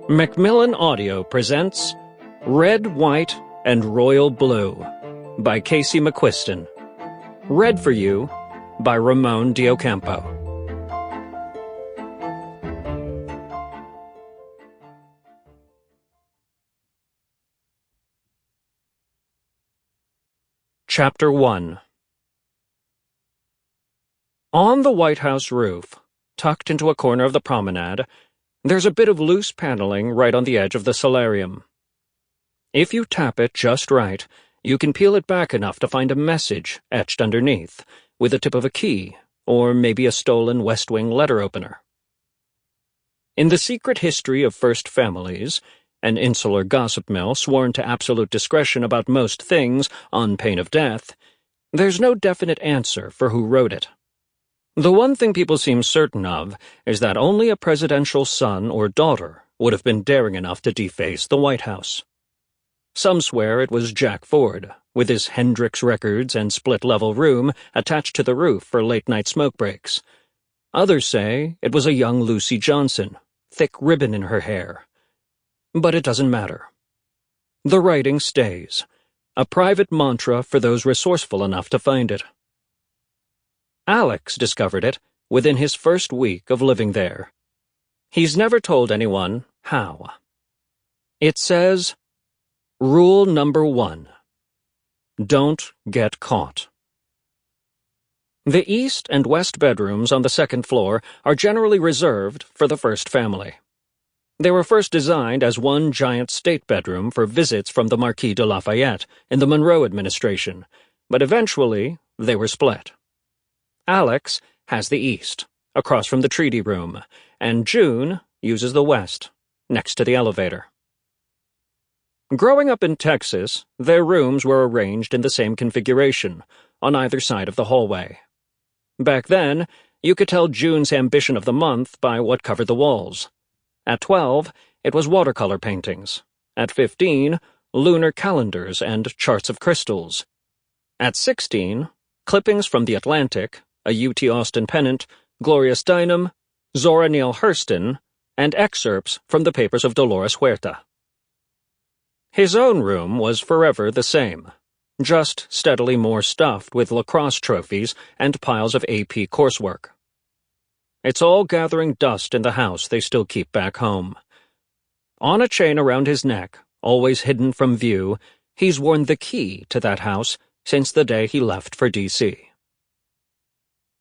Macmillan Audio presents Red, White, and Royal Blue by Casey Mcquiston. Read for you by Ramon de Ocampo. Chapter 1. On the White House roof, tucked into a corner of the promenade, there's a bit of loose paneling right on the edge of the solarium. If you tap it just right, you can peel it back enough to find a message etched underneath, with the tip of a key, or maybe a stolen West Wing letter opener. In the secret history of first families, an insular gossip mill sworn to absolute discretion about most things on pain of death, there's no definite answer for who wrote it. The one thing people seem certain of is that only a presidential son or daughter would have been daring enough to deface the White House. Some swear it was Jack Ford, with his Hendrix records and split-level room attached to the roof for late-night smoke breaks. Others say it was a young Lucy Johnson, thick ribbon in her hair. But it doesn't matter. The writing stays, a private mantra for those resourceful enough to find it. Alex discovered it within his first week of living there. He's never told anyone how. It says, Rule number 1. Don't get caught. The east and west bedrooms on the second floor are generally reserved for the first family. They were first designed as one giant state bedroom for visits from the Marquis de Lafayette in the Monroe administration, but eventually they were split. Alex has the east, across from the treaty room, and June uses the west, next to the elevator. Growing up in Texas, their rooms were arranged in the same configuration, on either side of the hallway. Back then, you could tell June's ambition of the month by what covered the walls. At 12, it was watercolor paintings. At 15, lunar calendars and charts of crystals. At 16, clippings from The Atlantic, a UT Austin pennant, Gloria Steinem, Zora Neale Hurston, and excerpts from the papers of Dolores Huerta. His own room was forever the same, just steadily more stuffed with lacrosse trophies and piles of AP coursework. It's all gathering dust in the house they still keep back home. On a chain around his neck, always hidden from view, he's worn the key to that house since the day he left for D.C.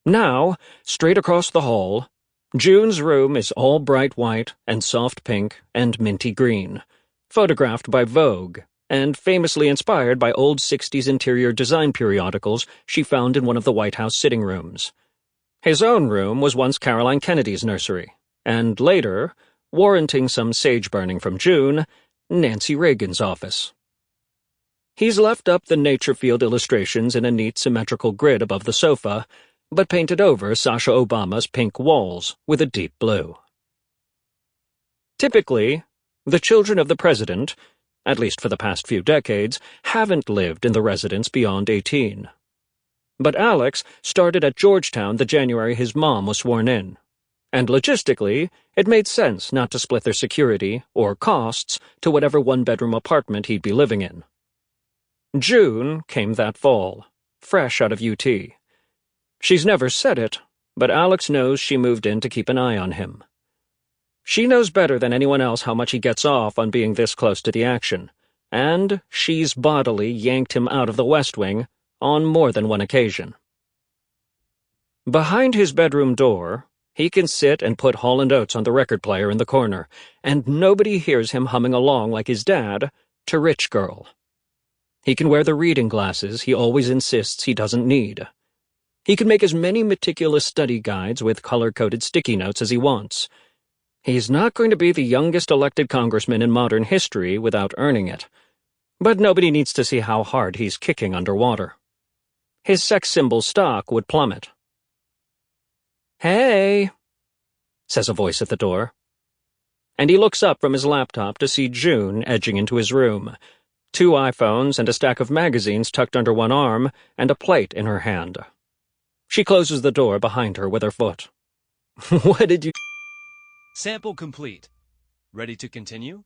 Now, straight across the hall, June's room is all bright white and soft pink and minty green, photographed by Vogue, and famously inspired by old 60s interior design periodicals she found in one of the White House sitting rooms. His own room was once Caroline Kennedy's nursery, and later, warranting some sage-burning from June, Nancy Reagan's office. He's left up the nature field illustrations in a neat symmetrical grid above the sofa, but painted over Sasha Obama's pink walls with a deep blue. Typically, the children of the president, at least for the past few decades, haven't lived in the residence beyond 18. But Alex started at Georgetown the January his mom was sworn in, and logistically, it made sense not to split their security or costs to whatever one-bedroom apartment he'd be living in. June came that fall, fresh out of UT. She's never said it, but Alex knows she moved in to keep an eye on him. She knows better than anyone else how much he gets off on being this close to the action, and she's bodily yanked him out of the West Wing on more than one occasion. Behind his bedroom door, he can sit and put Hall & Oates on the record player in the corner, and nobody hears him humming along like his dad to Rich Girl. He can wear the reading glasses he always insists he doesn't need. He can make as many meticulous study guides with color-coded sticky notes as he wants. He's not going to be the youngest elected congressman in modern history without earning it, but nobody needs to see how hard he's kicking underwater. His sex symbol stock would plummet. "Hey," says a voice at the door. And he looks up from his laptop to see June edging into his room, 2 iPhones and a stack of magazines tucked under one arm and a plate in her hand. She closes the door behind her with her foot. "What did you—" Sample complete. Ready to continue?